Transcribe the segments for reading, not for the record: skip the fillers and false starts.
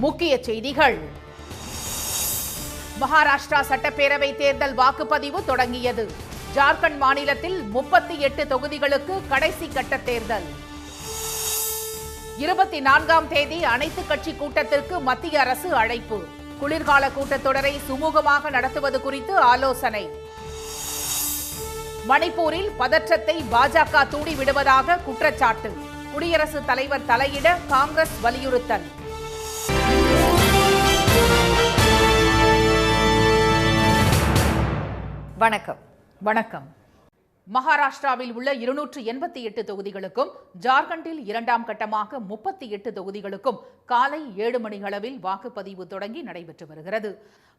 முக்கிய செய்திகள். மகாராஷ்டிரா சட்டப்பேரவை தேர்தல் வாக்குப்பதிவு தொடங்கியது. ஜார்க்கண்ட் மாநிலத்தில் 38 தொகுதிகளுக்கு கடைசி கட்ட தேர்தல். 24ஆம் தேதி அனைத்து கட்சி கூட்டத்திற்கு மத்திய அரசு அழைப்பு. குளிர்கால கூட்டத்தொடரை சுமூகமாக நடத்துவது குறித்து ஆலோசனை. மணிப்பூரில் பதற்றத்தை பாஜக தூண்டிவிடுவதாக குற்றச்சாட்டு. குடியரசுத் தலைவர் தலையிட காங்கிரஸ் வலியுறுத்தல். வணக்கம். மகாராஷ்டிராவில் உள்ள 288 தொகுதிகளுக்கும் ஜார்க்கண்டில் 2ஆம் கட்டமாக 38 தொகுதிகளுக்கும் காலை 7 மணியளவில் வாக்குப்பதிவு தொடங்கி நடைபெற்று வருகிறது.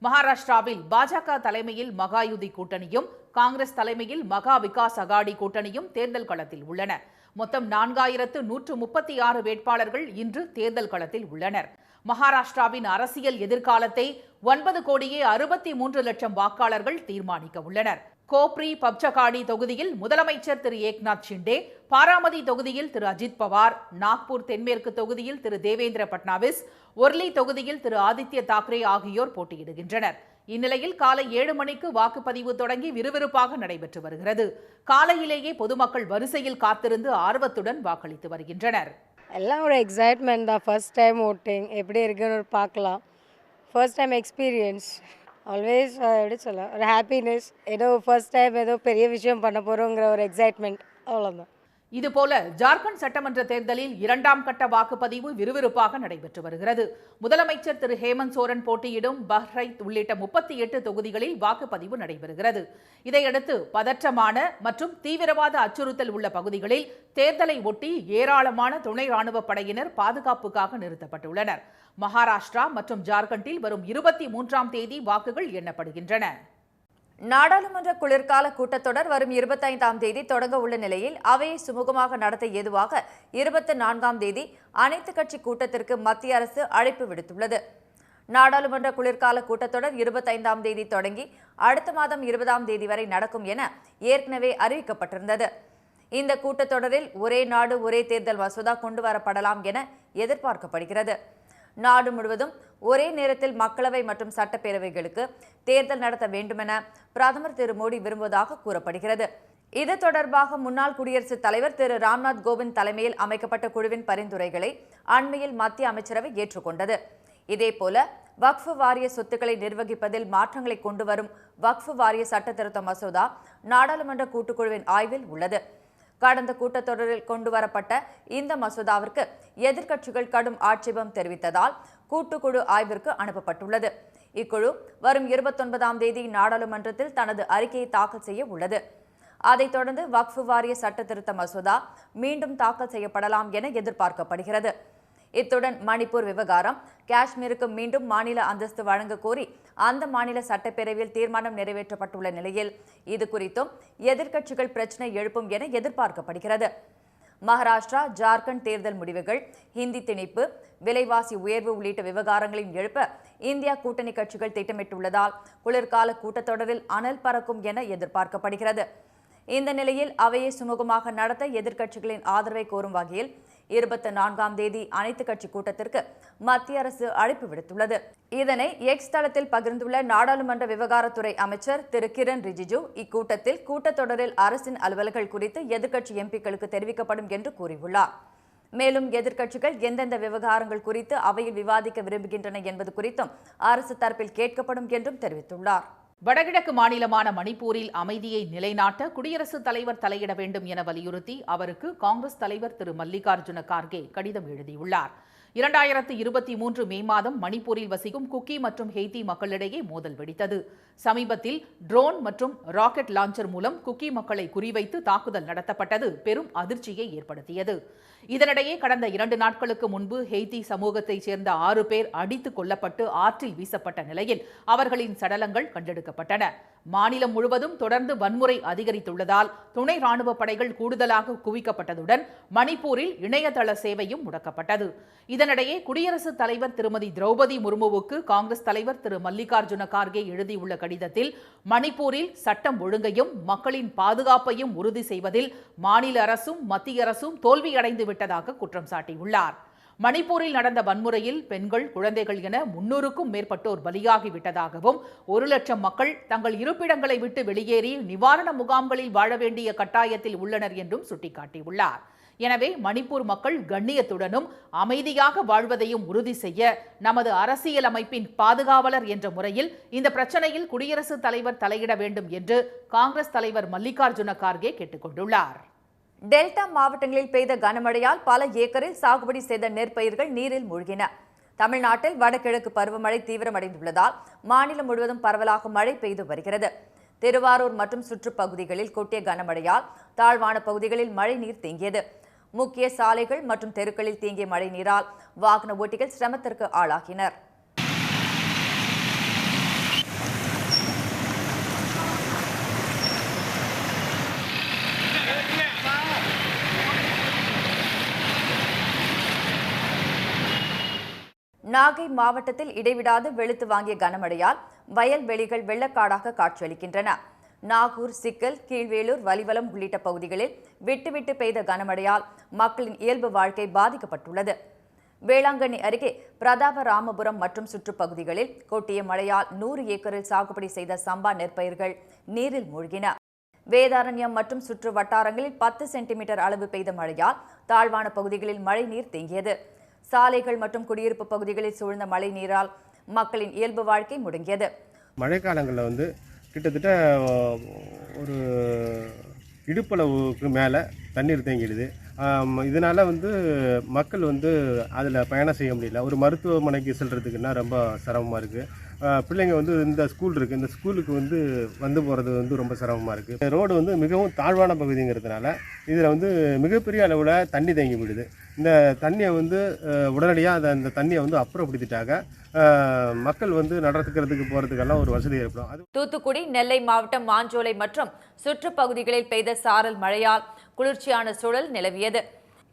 மகாராஷ்டிராவில் பாஜக தலைமையில் மகாயுதி கூட்டணியும் காங்கிரஸ் தலைமையில் மகா விகாஸ் அகாடி கூட்டணியும் தேர்தல் களத்தில் உள்ளன. மொத்தம் 4136 வேட்பாளர்கள் இன்று தேர்தல் களத்தில் உள்ளனர். மகாராஷ்டிராவின் அரசியல் எதிர்காலத்தை 9,63,00,000 வாக்காளர்கள் தீர்மானிக்க உள்ளனர். கோப்ரி பப்சகாடி தொகுதியில் முதலமைச்சர் திரு ஏக்நாத் ஷிண்டே, பாராமதி தொகுதியில் திரு அஜித் பவார், நாக்பூர் தென்மேற்கு தொகுதியில் திரு தேவேந்திர பட்னாவிஸ், ஒர்லி தொகுதியில் திரு ஆதித்ய தாக்கரே ஆகியோர் போட்டியிடுகின்றனர். இந்நிலையில் காலை 7 மணிக்கு வாக்குப்பதிவு தொடங்கி விறுவிறுப்பாக நடைபெற்று வருகிறது. காலையிலேயே பொதுமக்கள் வரிசையில் காத்திருந்து ஆர்வத்துடன் வாக்களித்து வருகின்றனர். எல்லாம் ஒரு எக்ஸைட்மெண்ட் தான். ஃபர்ஸ்ட் டைம் ஓட்டிங் எப்படி இருக்குன்னு பார்க்கலாம். ஃபர்ஸ்ட் டைம் எக்ஸ்பீரியன்ஸ் ஆல்வேஸ் எப்படி சொல்ல ஒரு ஹாப்பினஸ். ஏதோ ஃபர்ஸ்ட் டைம் ஏதோ பெரிய விஷயம் பண்ண போகிறோங்கிற ஒரு எக்ஸைட்மெண்ட், அவ்வளோதான். இதுபோல ஜார்க்கண்ட் சட்டமன்ற தேர்தலில் 2ஆம் கட்ட வாக்குப்பதிவு விறுவிறுப்பாக நடைபெற்று வருகிறது. முதலமைச்சர் திரு ஹேமந்த் சோரன் போட்டியிடும் பஹ்ரைத் உள்ளிட்ட 38 தொகுதிகளில் வாக்குப்பதிவு நடைபெறுகிறது. இதையடுத்து பதற்றமான மற்றும் தீவிரவாத அச்சுறுத்தல் உள்ள பகுதிகளில் தேர்தலை ஒட்டி ஏராளமான துணை ராணுவ படையினர் பாதுகாப்புக்காக நிறுத்தப்பட்டுள்ளனர். மகாராஷ்டிரா மற்றும் ஜார்க்கண்டில் வரும் 23ஆம் தேதி வாக்குகள் எண்ணப்படுகின்றன. நாடாளுமன்ற குளிர்கால கூட்டத்தொடர் வரும் 25ஆம் தேதி தொடங்க உள்ள நிலையில் அவையை சுமூகமாக நடத்த ஏதுவாக 24ஆம் தேதி அனைத்து கட்சி கூட்டத்திற்கு மத்திய அரசு அழைப்பு விடுத்துள்ளது. நாடாளுமன்ற குளிர்கால கூட்டத்தொடர் 25ஆம் தேதி தொடங்கி அடுத்த மாதம் 20ஆம் தேதி வரை நடக்கும் என ஏற்கனவே அறிவிக்கப்பட்டிருந்தது. இந்த கூட்டத்தொடரில் ஒரே நாடு ஒரே தேர்தல் மசோதா கொண்டுவரப்படலாம் என எதிர்பார்க்கப்படுகிறது. நாடு முழுவதும் ஒரே நேரத்தில் மக்களவை மற்றும் சட்டப்பேரவைகளுக்கு தேர்தல் நடத்த வேண்டுமென பிரதமர் திரு மோடி விரும்புவதாக கூறப்படுகிறது. இது தொடர்பாக முன்னாள் குடியரசுத் தலைவர் திரு ராம்நாத் கோவிந்த் தலைமையில் அமைக்கப்பட்ட குழுவின் பரிந்துரைகளை அண்மையில் மத்திய அமைச்சரவை ஏற்றுக்கொண்டது. இதேபோல வக்ஃப் வாரிய சொத்துக்களை நிர்வகிப்பதில் மாற்றங்களை கொண்டு வரும் வக்ஃப் வாரிய சட்ட திருத்த மசோதா நாடாளுமன்ற கூட்டுக்குழுவின் ஆய்வில் உள்ளது. கடந்த கூட்டத்தொடரில் கொண்டுவரப்பட்ட இந்த மசோதாவிற்கு எதிர்க்கட்சிகள் கடும் ஆட்சேபம் தெரிவித்ததால் கூட்டுக்குழு ஆய்விற்கு அனுப்பப்பட்டுள்ளது. இக்குழு வரும் 29ஆம் தேதி நாடாளுமன்றத்தில் தனது அறிக்கையை தாக்கல் செய்ய உள்ளது. அதைத் தொடர்ந்து வக்ஃப் வாரிய சட்ட திருத்த மசோதா மீண்டும் தாக்கல் செய்யப்படலாம் என எதிர்பார்க்கப்படுகிறது. இத்துடன் மணிப்பூர் விவகாரம், காஷ்மீருக்கு மீண்டும் மாநில அந்தஸ்து வழங்க கோரி அந்த மாநில சட்டப்பேரவையில் தீர்மானம் நிறைவேற்றப்பட்டுள்ள நிலையில் இது குறித்தும் எதிர்க்கட்சிகள் பிரச்சினை எழுப்பும் என எதிர்பார்க்கப்படுகிறது. மகாராஷ்டிரா, ஜார்க்கண்ட் தேர்தல் முடிவுகள், ஹிந்தி திணிப்பு, விலைவாசி உயர்வு உள்ளிட்ட விவகாரங்களையும் எழுப்ப இந்தியா கூட்டணி கட்சிகள் திட்டமிட்டுள்ளதால் குளிர்கால கூட்டத்தொடரில் அனல் பறக்கும் என எதிர்பார்க்கப்படுகிறது. இந்த நிலையில் அவையை சுமூகமாக நடத்த எதிர்க்கட்சிகளின் ஆதரவை கோரும் வகையில் 24ஆம் தேதி அனைத்து கட்சி கூட்டத்திற்கு மத்திய அரசு அழைப்பு விடுத்துள்ளது. இதனை எக்ஸ் தளத்தில் பகிர்ந்துள்ள நாடாளுமன்ற விவகாரத்துறை அமைச்சர் திரு கிரண் ரிஜிஜு, இக்கூட்டத்தில் கூட்டத்தொடரில் அரசின் அலுவல்கள் குறித்து எதிர்க்கட்சி எம்பிக்களுக்கு தெரிவிக்கப்படும் என்று கூறியுள்ளார். மேலும் எதிர்க்கட்சிகள் எந்தெந்த விவகாரங்கள் குறித்து அவையில் விவாதிக்க விரும்புகின்றன என்பது குறித்தும் அரசு தரப்பில் கேட்கப்படும் என்றும் தெரிவித்துள்ளார். வடகிழக்கு மாநிலமான மணிப்பூரில் அமைதியை நிலைநாட்ட குடியரசுத் தலைவர் தலையிட வேண்டும் என வலியுறுத்தி அவருக்கு காங்கிரஸ் தலைவர் திரு மல்லிகார்ஜுன கார்கே கடிதம் எழுதியுள்ளார். 2023 மே மாதம் மணிப்பூரில் வசிக்கும் குக்கி மற்றும் ஹெய்தி மக்களிடையே மோதல் வெடித்தது. சமீபத்தில் ட்ரோன் மற்றும் ராக்கெட் லான்ச்சர் மூலம் குக்கி மக்களை குறிவைத்து தாக்குதல் நடத்தப்பட்டது பெரும் அதிர்ச்சியை ஏற்படுத்தியது. இதனிடையே கடந்த 2 நாட்களுக்கு முன்பு ஹெய்தி சமூகத்தைச் சேர்ந்த 6 பேர் அடித்துக் கொல்லப்பட்டு ஆற்றில் வீசப்பட்ட நிலையில் அவர்களின் சடலங்கள் கண்டெடுக்கப்பட்டன. மாநிலம் முழுவதும் தொடர்ந்து வன்முறை அதிகரித்துள்ளதால் துணை ராணுவ படைகள் கூடுதலாக குவிக்கப்பட்டதுடன் மணிப்பூரில் இணையதள சேவையும் முடக்கப்பட்டது. இதனிடையே குடியரசுத் தலைவர் திருமதி திரௌபதி முர்முவுக்கு காங்கிரஸ் தலைவர் திரு மல்லிகார்ஜுன கார்கே எழுதியுள்ள கடிதத்தில் மணிப்பூரில் சட்டம் ஒழுங்கையும் மக்களின் பாதுகாப்பையும் உறுதி செய்வதில் மாநில அரசும் மத்திய அரசும் தோல்வியடைந்து விட்டதாக குற்றம் சாட்டியுள்ளார். மணிப்பூரில் நடந்த வன்முறையில் பெண்கள், குழந்தைகள் என 300க்கும் மேற்பட்டோர் பலியாகிவிட்டதாகவும் 1 லட்சம் மக்கள் தங்கள் இருப்பிடங்களை விட்டு வெளியேறி நிவாரண முகாம்களில் வாழ வேண்டிய கட்டாயத்தில் உள்ளனர் என்றும் சுட்டிக்காட்டியுள்ளார். எனவே மணிப்பூர் மக்கள் கண்ணியத்துடனும் அமைதியாக வாழ்வதையும் உறுதி செய்ய நமது அரசியலமைப்பின் பாதுகாவலர் என்ற முறையில் இந்த பிரச்சனையில் குடியரசுத் தலைவர் தலையிட வேண்டும் என்று காங்கிரஸ் தலைவர் மல்லிகார்ஜுன கார்கே கேட்டுக் கொண்டுள்ளார். டெல்டா மாவட்டங்களில் பெய்த கனமழையால் பல ஏக்கரில் சாகுபடி செய்த நெற்பயிர்கள் நீரில் மூழ்கின. தமிழ்நாட்டில் வடகிழக்கு பருவமழை தீவிரமடைந்துள்ளதால் மாநிலம் முழுவதும் பரவலாக மழை பெய்து வருகிறது. திருவாரூர் மற்றும் சுற்றுப்பகுதிகளில் கொட்டிய கனமழையால் தாழ்வான பகுதிகளில் மழை நீர் தேங்கியது. முக்கிய சாலைகள் மற்றும் தெருக்களில் தேங்கிய மழை நீரால் வாகன ஓட்டிகள் சிரமத்திற்கு ஆளாகினர். நாகை மாவட்டத்தில் இடைவிடாது வெளுத்து வாங்கிய கனமழையால் வயல்வெளிகள் வெள்ளக்காடாக காட்சியளிக்கின்றன. நாகூர், சிக்கல், கீழ்வேலூர், வலிவலம் உள்ளிட்ட பகுதிகளில் விட்டு பெய்த கனமழையால் மக்களின் இயல்பு வாழ்க்கை பாதிக்கப்பட்டுள்ளது. வேளாங்கண்ணி அருகே பிரதாபராமபுரம் மற்றும் சுற்றுப்பகுதிகளில் கொட்டிய மழையால் 100 ஏக்கரில் சாகுபடி செய்த சம்பா நெற்பயிர்கள் நீரில் மூழ்கின. வேதாரண்யம் மற்றும் சுற்று வட்டாரங்களில் 10 சென்டிமீட்டர் அளவு பெய்த மழையால் தாழ்வான பகுதிகளில் மழை நீர் தேங்கியது. சாலைகள் மற்றும் குடியிருப்பு பகுதிகளில் சூழ்ந்த மழை நீரால் மக்களின் இயல்பு வாழ்க்கை முடங்கியது. மழைக்காலங்களில் கிட்டத்தட்ட ஒரு இடுப்பளவுக்கு மேலே தண்ணீர் தேங்கிடுது. இதனால் மக்கள் அதில் பயணம் செய்ய முடியல. ஒரு மருத்துவமனைக்கு செல்கிறதுக்குன்னா ரொம்ப சிரமமாக இருக்குது. பிள்ளைங்க இந்த ஸ்கூல் இருக்குது, இந்த ஸ்கூலுக்கு வந்து போகிறது ரொம்ப சிரமமாக இருக்குது. ரோடு மிகவும் தாழ்வான பகுதிங்கிறதுனால இதில் மிகப்பெரிய அளவில் தண்ணி தேங்கி விடுது. இந்த தண்ணியை உடனடியாக அந்த தண்ணியை அப்புறப்படுத்திட்டாங்க மக்கள் நடக்கிறதுக்கு போகிறதுக்கெல்லாம் ஒரு வசதி ஏற்படும். தூத்துக்குடி, நெல்லை மாவட்டம் மாஞ்சோலை மற்றும் சுற்றுப்பகுதிகளில் பெய்த சாரல் மழையால் குளிர்ச்சியான சூழல் நிலவியது.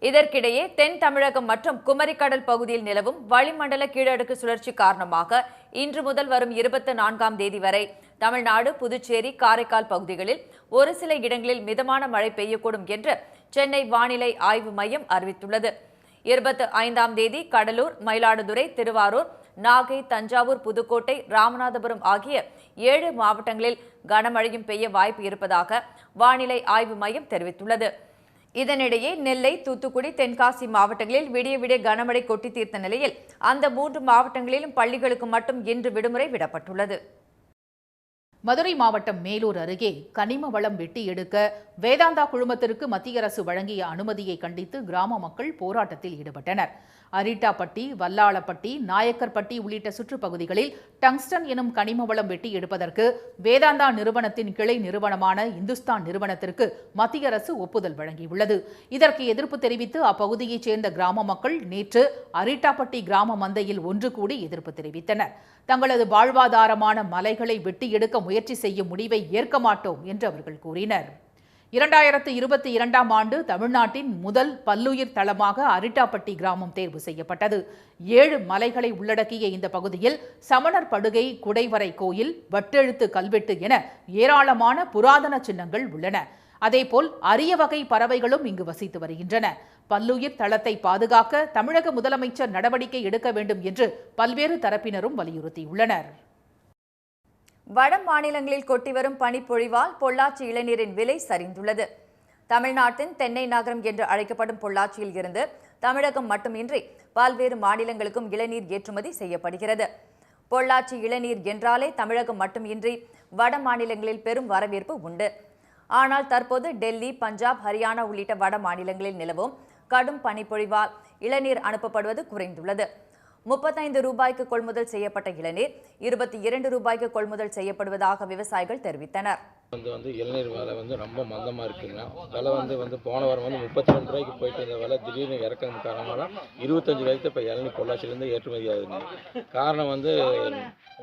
இதற்கிடையே தென் தமிழகம் மற்றும் குமரிக்கடல் பகுதியில் நிலவும் வளிமண்டல கீழடுக்கு சுழற்சி காரணமாக இன்று முதல் வரும் 24ஆம் தேதி வரை தமிழ்நாடு, புதுச்சேரி, காரைக்கால் பகுதிகளில் ஒரு சில இடங்களில் மிதமான மழை பெய்யக்கூடும் என்று சென்னை வானிலை ஆய்வு மையம் அறிவித்துள்ளது. 25ஆம் தேதி கடலூர், மயிலாடுதுறை, திருவாரூர், நாகை, தஞ்சாவூர், புதுக்கோட்டை, ராமநாதபுரம் ஆகிய 7 மாவட்டங்களில் கனமழையும் பெய்ய வாய்ப்பு இருப்பதாக வானிலை ஆய்வு மையம் தெரிவித்துள்ளது. இதனிடையே நெல்லை, தூத்துக்குடி, தென்காசி மாவட்டங்களில் விடிய கனமழை கொட்டி தீர்த்த நிலையில் அந்த 3 மாவட்டங்களிலும் பள்ளிகளுக்கு மட்டும் இன்று விடுமுறை விடப்பட்டுள்ளது. மதுரை மாவட்டம் மேலூர் அருகே கனிம வளம் வெட்டி எடுக்க வேதாந்தா குழுமத்திற்கு மத்திய அரசு வழங்கிய அனுமதியை கண்டித்து கிராம மக்கள் போராட்டத்தில் ஈடுபட்டனர். அரிட்டாப்பட்டி, வல்லாளப்பட்டி, நாயக்கர்பட்டி உள்ளிட்ட சுற்றுப்பகுதிகளில் டங்ஸ்டன் எனும் கனிம வளம் வெட்டி எடுப்பதற்கு வேதாந்தா நிறுவனத்தின் கிளை நிறுவனமான இந்துஸ்தான் நிறுவனத்திற்கு மத்திய அரசு ஒப்புதல் வழங்கியுள்ளது. இதற்கு எதிர்ப்பு தெரிவித்து அப்பகுதியைச் சேர்ந்த கிராம மக்கள் நேற்று அரிட்டாப்பட்டி கிராம மந்தையில் ஒன்று கூடி எதிர்ப்பு தெரிவித்தனர். தங்களது வாழ்வாதாரமான மலைகளை வெட்டி எடுக்க முயற்சி செய்யும் முடிவை ஏற்க மாட்டோம் என்று அவர்கள் கூறினர். 2022ஆம் ஆண்டு தமிழ்நாட்டின் முதல் பல்லுயிர் தளமாக அரிட்டாப்பட்டி கிராமம் தேர்வு செய்யப்பட்டது. 7 மலைகளை உள்ளடக்கிய இந்த பகுதியில் சமணர் படுகை, குடைவரை கோயில், வட்டெழுத்து கல்வெட்டு என ஏராளமான புராதன சின்னங்கள் உள்ளன. அதேபோல் அரிய வகை பறவைகளும் இங்கு வசித்து வருகின்றன. பல்லுயிர் தளத்தை பாதுகாக்க தமிழக முதலமைச்சர் நடவடிக்கை எடுக்க வேண்டும் என்று பல்வேறு தரப்பினரும் வலியுறுத்தியுள்ளனர். வட மாநிலங்களில் கொட்டி வரும் பனிப்பொழிவால் பொள்ளாச்சி இளநீரின் விலை சரிந்துள்ளது. தமிழ்நாட்டின் தென்னை நகரம் என்று அழைக்கப்படும் பொள்ளாச்சியில் இருந்து தமிழகம் மட்டுமின்றி பல்வேறு மாநிலங்களுக்கும் இளநீர் ஏற்றுமதி செய்யப்படுகிறது. பொள்ளாச்சி இளநீர் என்றாலே தமிழகம் மட்டுமின்றி வட மாநிலங்களில் பெரும் வரவேற்பு உண்டு. ஆனால் தற்போது டெல்லி, பஞ்சாப், ஹரியானா உள்ளிட்ட வட மாநிலங்களில் நிலவும் கடும் பனிப்பொழிவால் இளநீர் அனுப்பப்படுவது குறைந்துள்ளது. 35 ரூபாய்க்கு கொள்முதல் செய்யப்பட்ட இளநீர் 22 ரூபாய்க்கு கொள்முதல் செய்யப்படுவதாக விவசாயிகள் தெரிவித்தனர். இளநீர் விலை ரொம்ப மந்தமாக இருக்குங்க. விலை போன வாரம் 32 ரூபாய்க்கு போயிட்டு இருந்த விலை திடீர்னு இறக்கம் காரணமாக 25 ரூபாய்க்கு இப்போ இளநீர் பொள்ளாச்சியிலேருந்து ஏற்றுமதி ஆகுதுங்க. காரணம்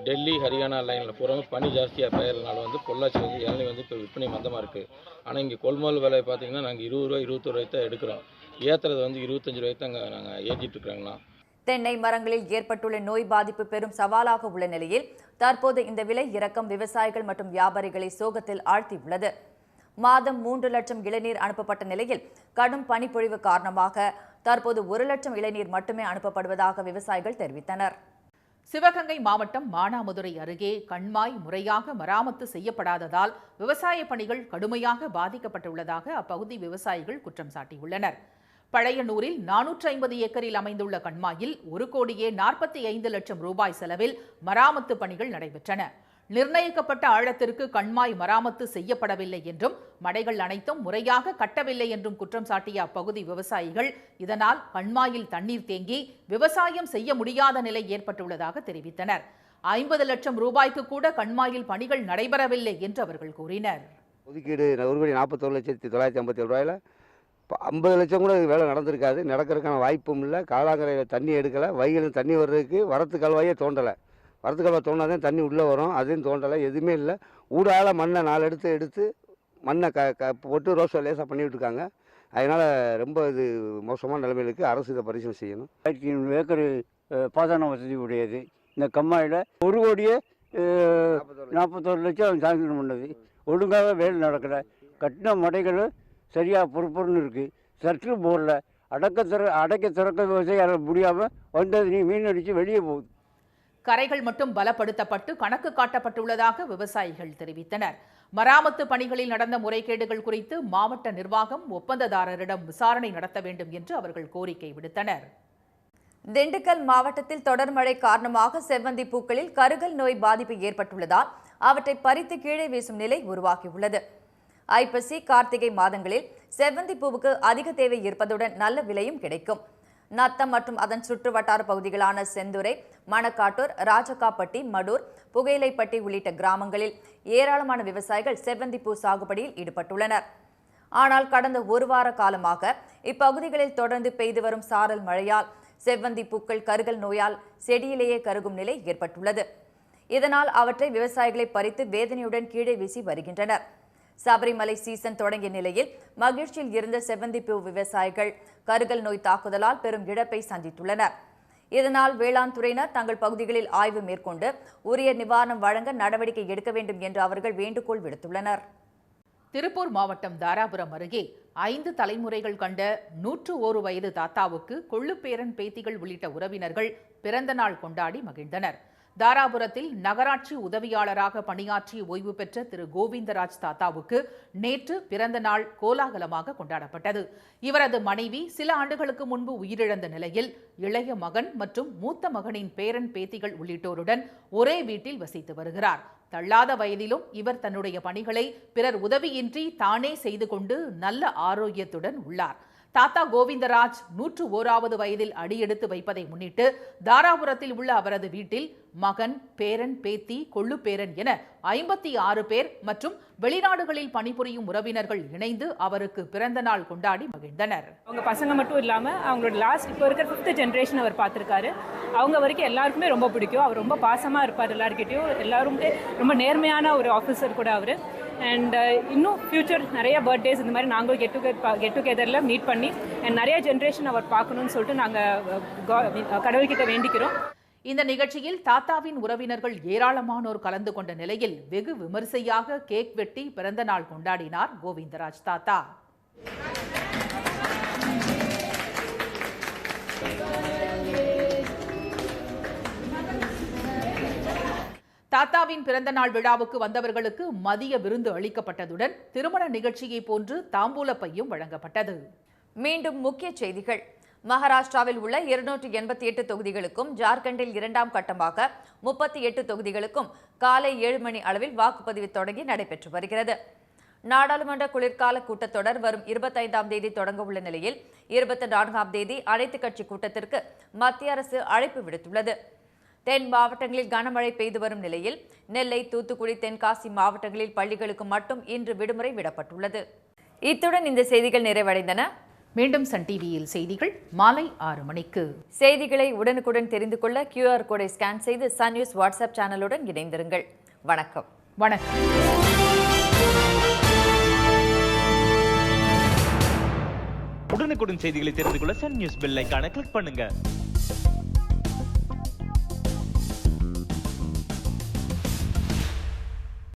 டெல்லி, ஹரியானா லைனில் பூரா பனி ஜாஸ்தியாக பெயர்னால பொள்ளாச்சி இளநீர் இப்போ விற்பனை மந்தமாக இருக்குது. ஆனால் இங்கே கொள்முதல் விலை பார்த்தீங்கன்னா நாங்கள் 20 ரூபா 21 ரூபாய்க்கு தான் எடுக்கிறோம். ஏற்றுறது 25 ரூபாய்க்கு தான் நாங்கள் ஏற்றிட்டு இருக்கிறோங்களா. தென்னை மரங்களில் ஏற்பட்டுள்ள நோய் பாதிப்பு பெரும் சவாலாக உள்ள நிலையில் தற்போது இந்த விலை இறக்கம் விவசாயிகள் மற்றும் வியாபாரிகளை சோகத்தில் ஆழ்த்தியுள்ளது. மாதம் 3 லட்சம் இளநீர் அனுப்பப்பட்ட நிலையில் கடும் பனிப்பொழிவு காரணமாக தற்போது 1 லட்சம் இளநீர் மட்டுமே அனுப்பப்படுவதாக விவசாயிகள் தெரிவித்தனர். சிவகங்கை மாவட்டம் மானாமதுரை அருகே கண்மாய் முறையாக மராமத்து செய்யப்படாததால் விவசாய பணிகள் கடுமையாக பாதிக்கப்பட்டுள்ளதாக அப்பகுதி விவசாயிகள் குற்றம் சாட்டியுள்ளனர். பழையனூரில் 450 ஏக்கரில் அமைந்துள்ள கண்மாயில் 1,45,00,000 ரூபாய் செலவில் மராமத்து பணிகள் நடைபெற்றன. நிர்ணயிக்கப்பட்ட ஆழத்திற்கு கண்மாய் மராமத்து செய்யப்படவில்லை என்றும் மடைகள் அனைத்தும் முறையாக கட்டவில்லை என்றும் குற்றம் சாட்டிய அப்பகுதி விவசாயிகள் இதனால் கண்மாயில் தண்ணீர் தேங்கி விவசாயம் செய்ய முடியாத நிலை ஏற்பட்டுள்ளதாக தெரிவித்தனர். 50 லட்சம் ரூபாய்க்கு கூட கண்மாயில் பணிகள் நடைபெறவில்லை என்று அவர்கள் கூறினர். ஒதுக்கீடு 1,41,957 ரூபாயில் 50 லட்சம் கூட வேலை நடந்திருக்காது. நடக்கிறதுக்கான வாய்ப்பும் இல்லை. காலாங்கரையில் தண்ணி எடுக்கலை. வைகளில் தண்ணி வர்றதுக்கு வரத்து கல்வாயே தோண்டலை. வரத்து கல்வாய் தோண்டாதான் தண்ணி உள்ளே வரும். அதையும் தோண்டலை. எதுவுமே இல்லை. ஊடால மண்ணை 4 எடுத்து மண்ணை போட்டு ரோஸ் லேசாக பண்ணிவிட்டு இருக்காங்க. அதனால் ரொம்ப இது மோசமான நிலைமையில் இருக்குது. அரசு இதை பரிசீலனை செய்யணும். 1500 ஏக்கர் பாசன வசதி உடையது. இந்த கம்மாயில் 1,41 லட்சம் சாங்ஷன் பண்ணது. ஒழுங்காக வேலை நடக்கலை. கட்டின மடைகள் சரியாக பொறுப்புன்னு இருக்குது. சற்று போடல. அடைக்க திறக்க விவசாயம் முடியாமல் வந்தது நீ மீன் அடித்து வெளியே போகுது. கரைகள் மட்டும் பலப்படுத்தப்பட்டு கணக்கு காட்டப்பட்டுள்ளதாக விவசாயிகள் தெரிவித்தனர். மராமத்து பணிகளில் நடந்த முறைகேடுகள் குறித்து மாவட்ட நிர்வாகம் ஒப்பந்ததாரரிடம் விசாரணை நடத்த வேண்டும் என்று அவர்கள் கோரிக்கை விடுத்தனர். திண்டுக்கல் மாவட்டத்தில் தொடர் மழை காரணமாக செவ்வந்தி பூக்களில் கருகல் நோய் பாதிப்பு ஏற்பட்டுள்ளதால் அவற்றை பறித்து கீழே வீசும் நிலை உருவாகியுள்ளது. ஐப்பசி, கார்த்திகை மாதங்களில் செவ்வந்தி பூவுக்கு அதிக தேவை இருப்பதுடன் நல்ல விலையும் கிடைக்கும். நத்தம் மற்றும் அதன் சுற்றுவட்டார பகுதிகளான செந்துறை, மணக்காட்டூர், ராஜகாப்பட்டி, மடூர், புகையிலைப்பட்டி உள்ளிட்ட கிராமங்களில் ஏராளமான விவசாயிகள் செவ்வந்தி பூ சாகுபடியில் ஈடுபட்டுள்ளனர். ஆனால் கடந்த 1 வார காலமாக இப்பகுதிகளில் தொடர்ந்து பெய்து வரும் சாரல் மழையால் செவ்வந்தி பூக்கள் கருகல் நோயால் செடியிலேயே கருகும் நிலை ஏற்பட்டுள்ளது. இதனால் அவற்றை விவசாயிகளை பறித்து வேதனையுடன் கீழே வீசி வருகின்றனர். சபரிமலை சீசன் தொடங்கிய நிலையில் மகிழ்ச்சியில் இருந்த செவ்வந்தி பூ விவசாயிகள் கருகல் நோய் தாக்குதலால் பெரும் இழப்பை சந்தித்துள்ளனர். இதனால் வேளாண் துறையினர் தங்கள் பகுதிகளில் ஆய்வு மேற்கொண்டு உரிய நிவாரணம் வழங்க நடவடிக்கை எடுக்க வேண்டும் என்று அவர்கள் வேண்டுகோள் விடுத்துள்ளனர். திருப்பூர் மாவட்டம் தாராபுரம் அருகே 5 தலைமுறைகள் கண்ட 101 வயது தாத்தாவுக்கு கொள்ளுப்பேரன் பேத்திகள் உள்ளிட்ட உறவினர்கள் பிறந்த நாள் கொண்டாடி மகிழ்ந்தனர். தாராபுரத்தில் நகராட்சி உதவியாளராக பணியாற்றி ஓய்வு பெற்ற திரு கோவிந்தராஜ் தாத்தாவுக்கு நேற்று பிறந்த நாள் கோலாகலமாக கொண்டாடப்பட்டது. இவரது மனைவி சில ஆண்டுகளுக்கு முன்பு உயிரிழந்த நிலையில் இளைய மகன் மற்றும் மூத்த மகனின் பேரன் பேத்திகள் உள்ளிட்டோருடன் ஒரே வீட்டில் வசித்து வருகிறார். தள்ளாத வயதிலும் இவர் தன்னுடைய பணிகளை பிறர் உதவியின்றி தானே செய்து கொண்டு நல்ல ஆரோக்கியத்துடன் உள்ளார். தாத்தா கோவிந்தராஜ் 101வது வயதில் அடியெடுத்து வைப்பதை முன்னிட்டு தாராபுரத்தில் உள்ள அவரது வீட்டில் மகன், பேரன், பேத்தி, கொள்ளுப்பேரன் என 56 பேர் மற்றும் வெளிநாடுகளில் பணிபுரியும் உறவினர்கள் இணைந்து அவருக்கு பிறந்த நாள் கொண்டாடி மகிழ்ந்தனர். அவங்க பசங்க மட்டும் இல்லாமல் அவங்களோட லாஸ்ட் இப்போ இருக்கிற 5th ஜென்ரேஷன் அவர் பார்த்துருக்காரு. அவங்க வரைக்கும் எல்லாருக்குமே ரொம்ப பிடிக்கும். அவர் ரொம்ப பாசமாக இருப்பார். எல்லாருக்கிட்டையும் எல்லாருமே ரொம்ப நேர்மையான ஒரு ஆஃபீஸர் கூட அவர். அண்ட் இன்னும் ஃப்யூச்சர் நிறைய பர்த்டேஸ் இந்த மாதிரி நாங்களும் கெட் டுகெதரில் மீட் பண்ணி நிறைய ஜென்ரேஷன் அவர் பார்க்கணும்னு சொல்லிட்டு நாங்கள் கடவுள்கிட்ட வேண்டிக்கிறோம். இந்த நிகழ்ச்சியில் தாத்தாவின் உறவினர்கள் ஏராளமானோர் கலந்து கொண்ட நிலையில் வெகு விமரிசையாக கேக் வெட்டி பிறந்த நாள் கொண்டாடினார் கோவிந்தராஜ் தாத்தா. தாத்தாவின் பிறந்த நாள் விழாவுக்கு வந்தவர்களுக்கு மதிய விருந்து அளிக்கப்பட்டதுடன் திருமண நிகழ்ச்சியை போன்று தாம்பூல பையும் வழங்கப்பட்டது. மீண்டும் முக்கிய செய்திகள். மகாராஷ்டிராவில் உள்ள 288 தொகுதிகளுக்கும் ஜார்க்கண்டில் 2ஆம் கட்டமாக 38 தொகுதிகளுக்கும் காலை 7 மணி அளவில் வாக்குப்பதிவு தொடங்கி நடைபெற்று வருகிறது. நாடாளுமன்ற குளிர்கால கூட்டத்தொடர் வரும் 25ஆம் தேதி தொடங்க உள்ள நிலையில் 24ஆம் தேதி அனைத்துக் கட்சி கூட்டத்திற்கு மத்திய அரசு அழைப்பு விடுத்துள்ளது. தென் மாவட்டங்களில் கனமழை பெய்து வரும் நிலையில் நெல்லை, தூத்துக்குடி, தென்காசி மாவட்டங்களில் பள்ளிகளுக்கு மட்டும் இன்று விடுமுறை விடப்பட்டுள்ளது. இத்துடன் இந்த செய்திகள் நிறைவடைந்தன. மீண்டும் சன் டிவியில் செய்திகள் மாலை 6 மணிக்கு. செய்திகளை உடனுக்குடன் தெரிந்து கொள்ள QR கோடை ஸ்கேன் செய்து சன் நியூஸ் வாட்ஸ்அப் சேனலுடன் இணைந்திருங்கள். வணக்கம். வணக்கம். உடனுக்குடன் செய்திகளை தெரிந்து கொள்ள சன் நியூஸ் பெல் ஐகானை கிளிக் பண்ணுங்க.